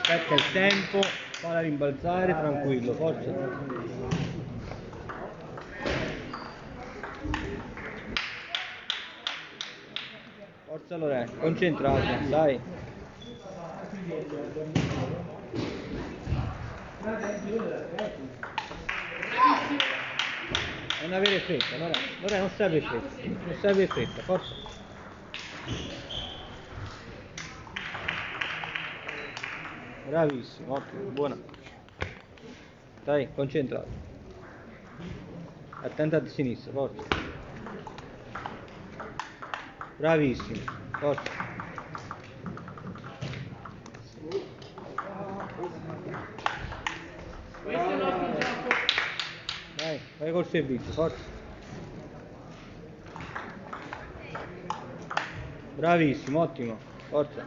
Aspetta il tempo, falla rimbalzare, tranquillo, forza. Forza Lore, concentrato, dai. Non avere fretta, Lore, non serve fretta, non serve fretta, forza. Bravissimo, ottimo, buona. Dai, concentrato. Attenta a sinistra, forza. Bravissimo, forza. Dai, vai col servizio, forza. Bravissimo, ottimo, forza.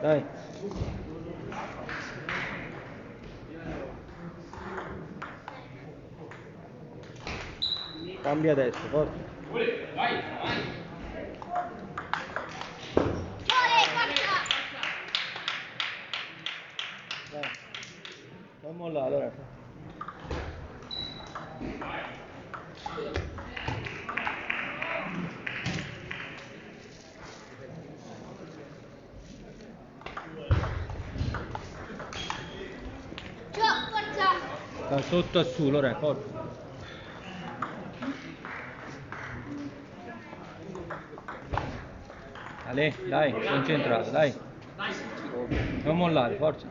Dai. Cambia adesso, forza. Dai. Non mollare, allora. Da sotto a su, Lore, forza. Ale, dai, concentrato, dai. Non mollare, forza.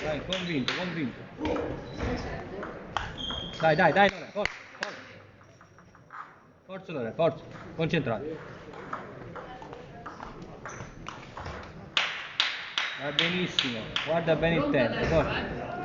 Dai, convinto, convinto. Dai, Lore, forza, forza. Forza Lore, forza, concentrato. Va benissimo, guarda bene il tempo, forza.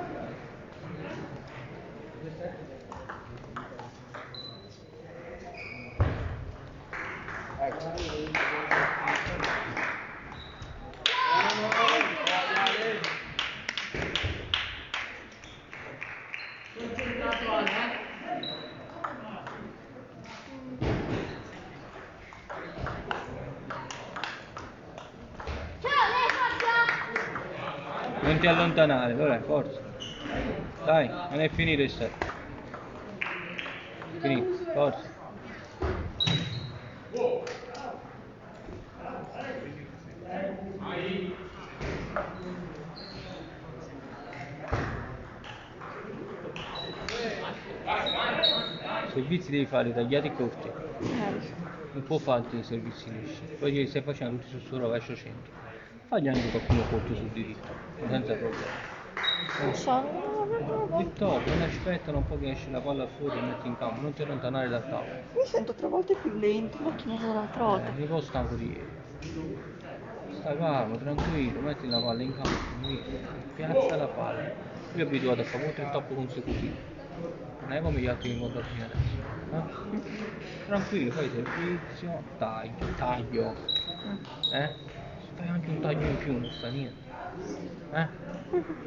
Non ti allontanare, allora, forza. Dai, non è finito il set. Finito, forza. I servizi devi fare tagliati corti. Non può farti i servizi lisci. Poi stai facendo tutti su rovescio centro. Fagli anche qualcuno corto sul diritto, senza problemi. Non so, Vittorio, non aspettano un po' che esce la palla fuori e metti in campo, non ti allontanare dal tavolo. mi sento 3 volte più lento, ma che l'altra volta. Mi può stanco di ieri. Stai calmo, tranquillo, metti la palla in campo, piazza la palla. Io ho abituato a fare 3 top consecutivi. Non è come gli altri che incontro fino adesso. Tranquillo, fai servizio, taglio. Fai anche un taglio in più, non sta niente.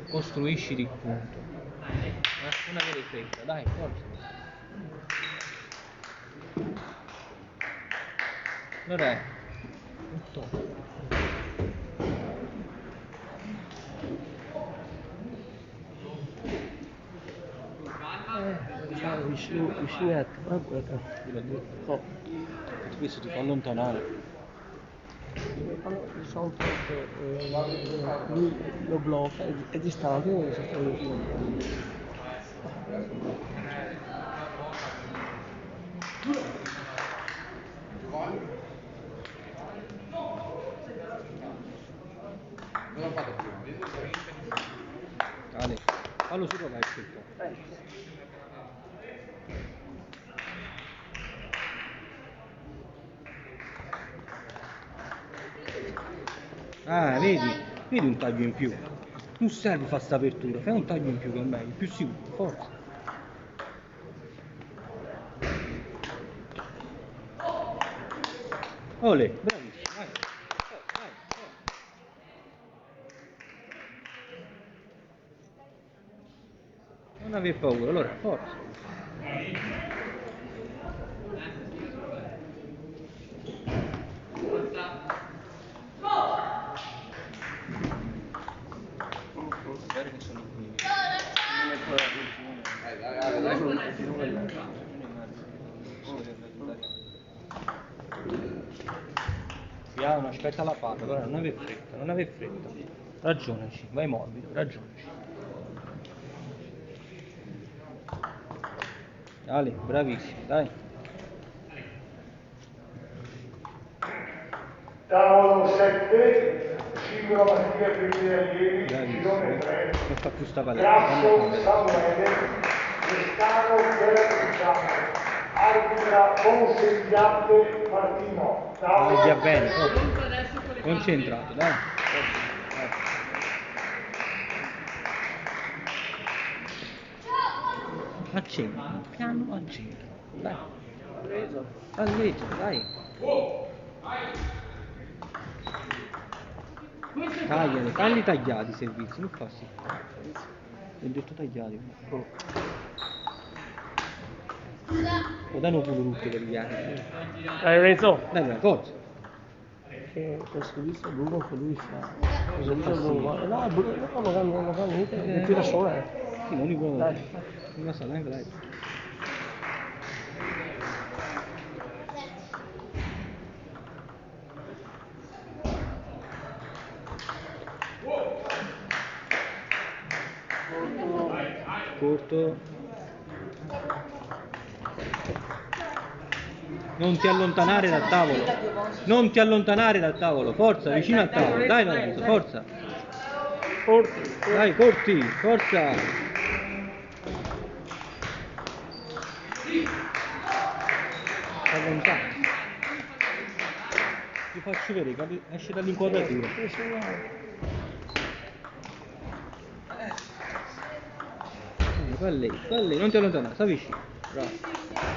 Costruisci il punto. Non avere fretta, dai, forza. Non è. Tutto. Vicino a te, guarda. Questo ti fa allontanare. So che lui lo blocca e distante Ale, fallo su rovescio. Ah, vedi? Vedi un taglio in più. Non serve fare sta apertura, fai un taglio in più che è meglio, più sicuro, forza. Ole, bravissimo, vai. Vai. Non aver paura, allora, forza. Guarda che sono qui. Piano, aspetta la palla, però non aver fretta, non aver fretta. Ragionaci, vai morbido, ragionaci. Ale, bravissimo, dai. Tavolo 7, singolo maschile per gli allievi, girone 3, Non fa più sta paletta. Grasso Samuele, Restano Chiara, arbitra Ponse Martino. Via bene, concentrato, dai. Accendi, piano accendi, dai. Alleggia, dai. Tagliali, falli tagliati i servizi, non fa sì. Ho detto tagliati. O dai un culo tutto per gli anni. Dai Renzo. Dai, forza. Che questo visto Bruno che lui fa. Cosa dice Bruno? No, Bruno non fa niente, tira sola. Sì, non li può. Dai. Non sa neanche dai. Corto. Non ti allontanare dal tavolo. Non ti allontanare dal tavolo. Forza, vicino al tavolo. Dai Lorenzo, forza. Corti. Dai, corti, forza. Allontana. Ti faccio vedere, esce dall'inquadratura. Va lei, non ti allontanare, sta vicino. Bravo.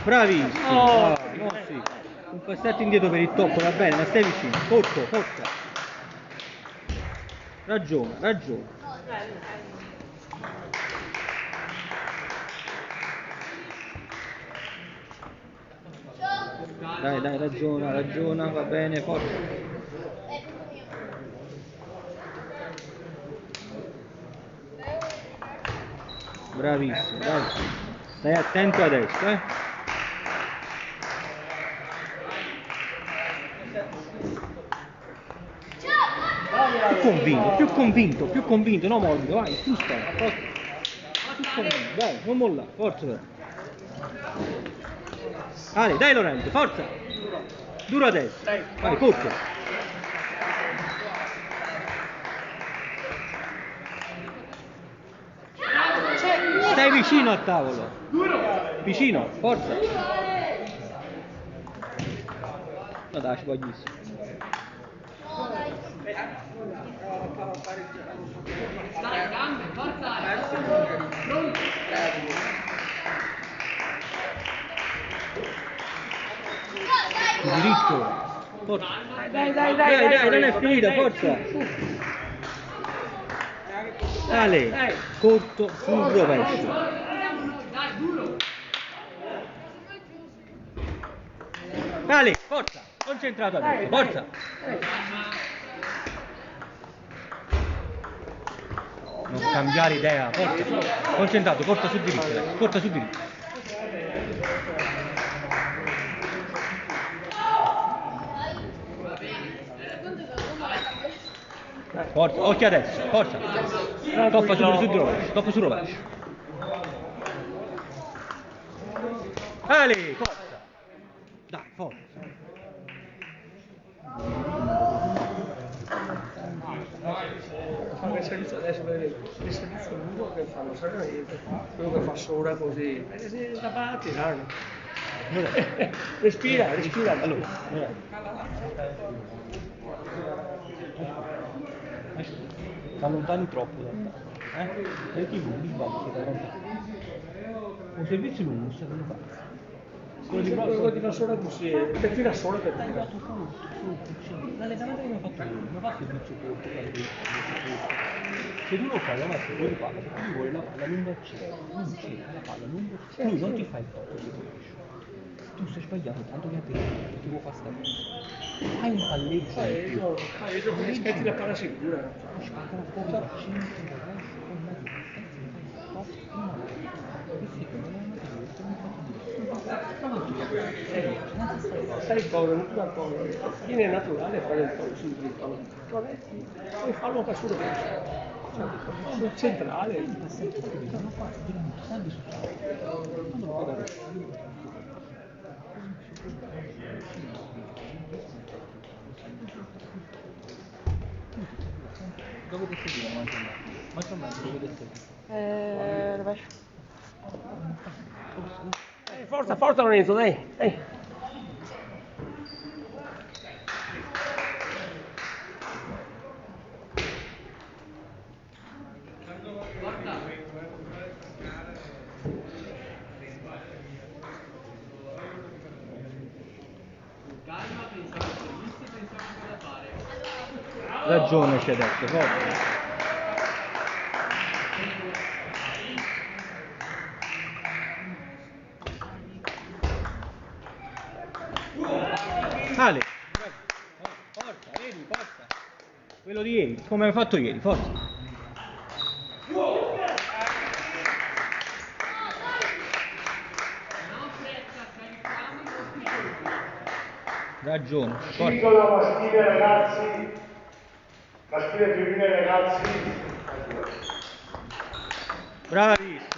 Bravissimo. Oh, no, sì. Un passetto indietro per il tocco, va bene, ma stai vicino. Corto, forza. Ragiona. Dai, ragiona, va bene, forza. Bravissimo, dai. Stai attento adesso, Più convinto, no morbido, vai, più stai, forza. Più convinto, dai, non molla, forza però. Ale, dai Lorenzo, forza. Duro adesso. Vai, corto. Stai vicino al tavolo. Vicino, forza. No dai, ci voglio. Dai, gambe, forza! Pronto? Diritto. Forza. Dai, non è finita, forza. Ale, corto sul rovescio. Dai, duro! Ale, forza, concentrato adesso, forza. Non cambiare idea, forza. Concentrato, corta sul diritto, adesso, corta sul diritto. Forza, occhio adesso, forza. Toppa sul rovescio. Ale, forza. Dai, forza. Fa il servizio adesso per il servizio lungo che fanno seriamente, quello che fa sola così, da parte, sanno. Respira. Allora. Ti allontani troppo dal tavolo, perché lui sbagli da lontano. Un servizio lungo, se non fa. Quello di la sola per tira sola per te. L'allenamento che mi ha fatto lui, non fa servizio corto per lui. Se tu lo fai la massa fuori palla, perché lui vuole la palla lungo al centro, non c'è la palla lungo al centro. Lui non ti fa il tocco di rovescio. Tu stai sbagliando tanto che a te, perché vuoi fare sta cosa. Hai un palleggio in più. Io aspetti la palla sicura. Aspetta un po' al centro, ragazzi, con la sai cosa? Non fa cosa. Viene naturale fare il fallo sul dritto. Poi fallo per sul sul centrale. Dove ti seguire, dove ti seguire? Rovescio. Forza, forza Lorenzo, dai, dai. Calma, pensavo servizi, pensavo cosa fare. Ragione c'è adesso, forza. Ale, forza, vedi, forza. Quello di ieri, come hai fatto ieri, forza. Ragione, forza. Singolo maschile ragazzi, maschile e femminile ragazzi. Bravissimo.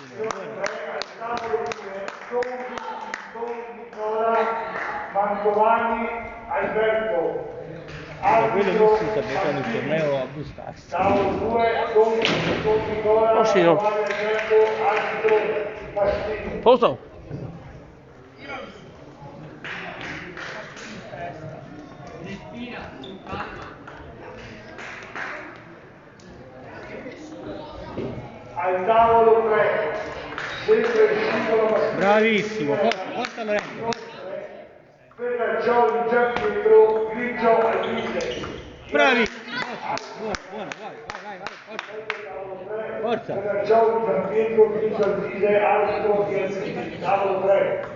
Mantovani, Alberto. Quello non si sta giocando il torneo a bustarsi. Tavolo 2, Don Nicola, Oh, sì, no. Alberto, arbitro, Pastini. Posto? Respira, con calma. Al tavolo 3, sempre il singolo maschile. Bravissimo, forza, forza Lorenzo, forza. Per la Giorgio Gianpietro, grigio al limite. Bravissimo, forza. Buono, vai, forza. Forza. Per la Giorgio Gianpietro, grigio al limite, arbitro Piazzini. Tavolo 3.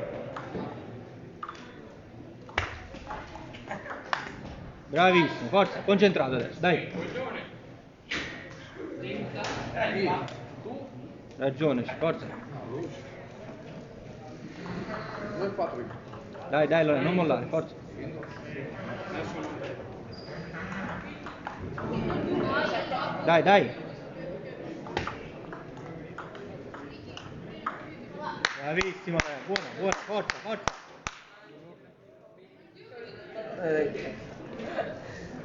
Bravissimo, forza, concentrato adesso, dai. Ragione, forza. Dai, Lorenzo, non mollare, forza. Dai. Bravissimo, buona, forza.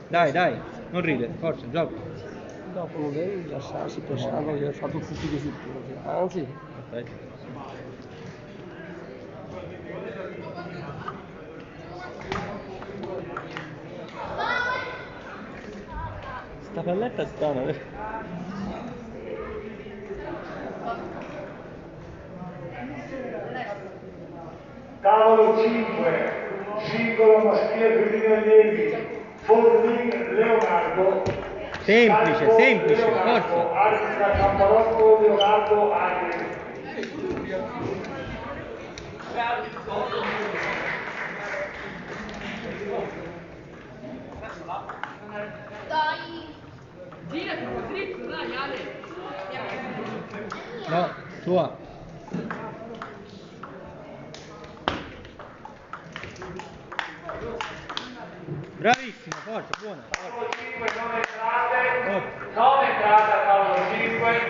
Dai, non ridere, forza, gioca. Dopo non devi rilassarsi pensando di aver fatto tutti così punti, anzi. Aspetta. Sta palletta è strana, vero? Tavolo 5, singolo maschile e femminile allievi, Forlin Leonardo. Semplice, Leonardo, forza. arbitra Camparotto Leonardo Agri. Girati, dritto, dai, Ale. No, sua. Bravissimo, forza, buona. Tavolo 5, non entrate a tavolo 5,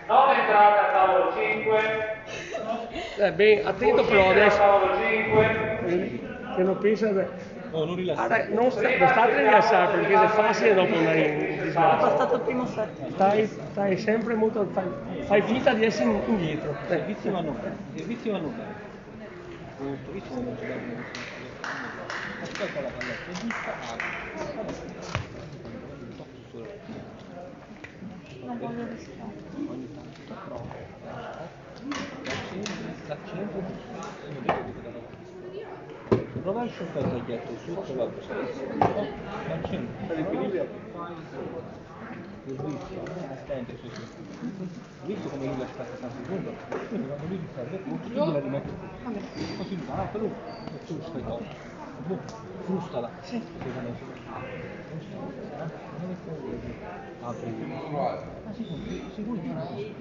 non entrate a tavolo 5. Ben, attento però adesso. Tavolo 5. Che non pensa. Oh, non rilassare. Non state a rilassare perché è facile dopo andare in disgrazia. Stato il primo set. Stai sempre molto. Fai finta di essere indietro. Servizi vanno bene. Pochissimo non ci danno. Aspetta la palletta, è giusta. ogni tanto provo, l'accento, non vedo di cosa va. Prova il short al taglietto su, prova il l'accento, per l'equilibrio. L'ho visto, attento, sì. Ho visto come lui lascia tanto secondo, quindi quando lui ti serve punto, tu gliela rimetti qui. Così lui va, però tu stai dopo. Frustala. Sì. Apri. Ma se vuoi dire così.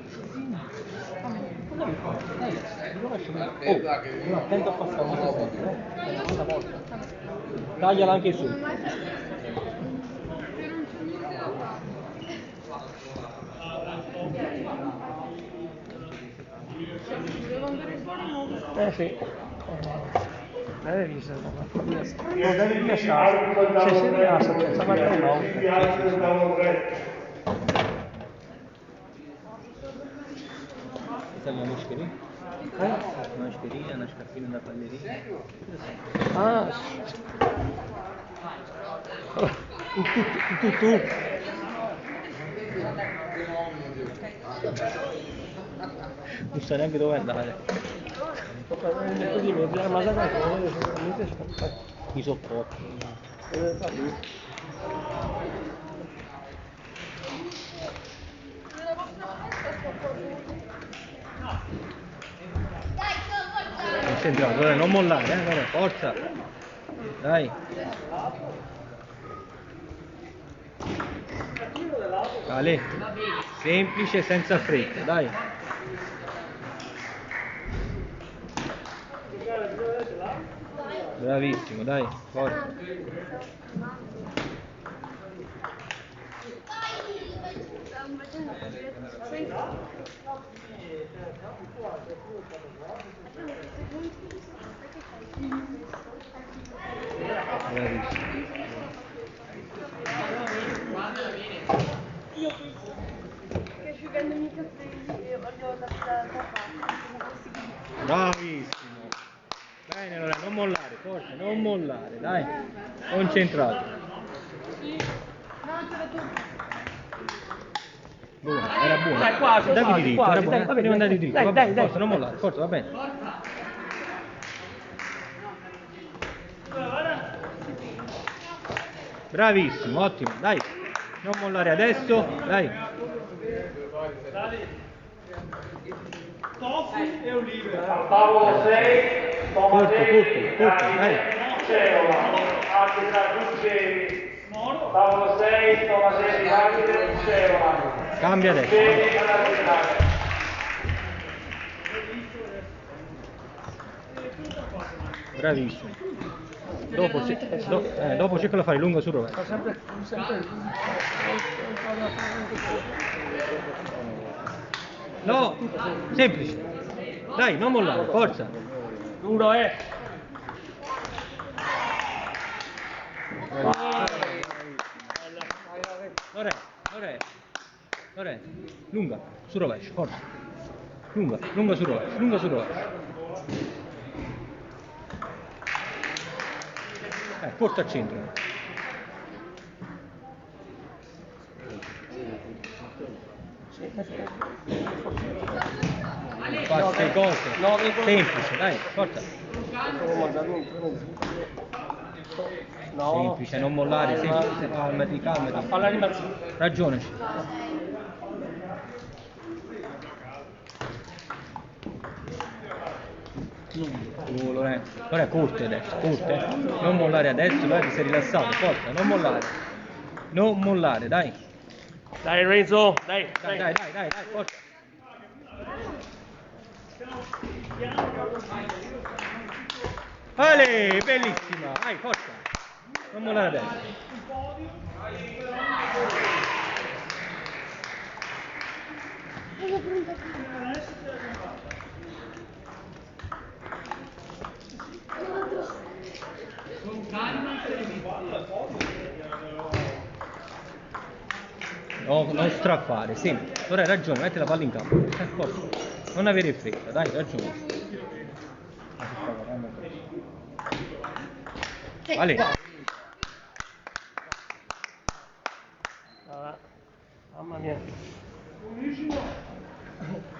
Cosa mi fa? Dai, dove esce? Oh, attento a passare una volta. Tagliala anche su. Devo andare fuori molto. Sì. Devi Non devi lasciare. Se si rilassa, senza magari no. Questa è una mascherina? Una mascherina, una scarpina da ballerina. Ah, tu. Non sai neanche dove andare. Così mi piace, ma sai Mi sopporto. Sentiamo, allora non mollare, allora, forza. Dai. Ale, semplice senza fretta, dai. Bravissimo, dai, forza. Bravissimo. Io che asciugandomi i capelli voglio da Bravissimo. Bene, allora non mollare, forza, non mollare, dai. Concentrato. Sì. No, c'era tu. Buono, era buono. Dai, quasi, Davi quasi, diritto, quasi, era buono. dai, Devi andare di dritto, dai, va bene, dai, forza, non mollare, forza, va bene. Bravissimo, ottimo, dai. Non mollare adesso, dai. Tofu e olive. Paolo 6, Toma Corto, 6, dai. Cerola, arbitra Ruggeri. Paolo 6, Toma 6, arbitra Cerola. Cambia adesso. Ruggeri ad arbitrare. Bravissimo. Dopo cercalo a fare lungo sul rovescio. No, semplice. Dai, non mollare, forza. Duro, Lore, lunga, sul rovescio, forza. Lunga sul rovescio. Porta al centro. Fa queste cose. Semplice, dai, forza. No. Semplice, non mollare, semplice, calmati. Falla rimazzare. Ragionaci. Lorenzo, corte adesso, corte. Non mollare adesso, dai, ti sei rilassato, forza, non mollare, dai. Dai Renzo, dai. Dai, forza. Ale, bellissima, vai, forza. Non mollare adesso. No, non strappare, sempre. Ora hai ragione, metti la palla in campo. Forza. Non avere fretta, dai, ragione. Ale. Mamma mia. 11 no.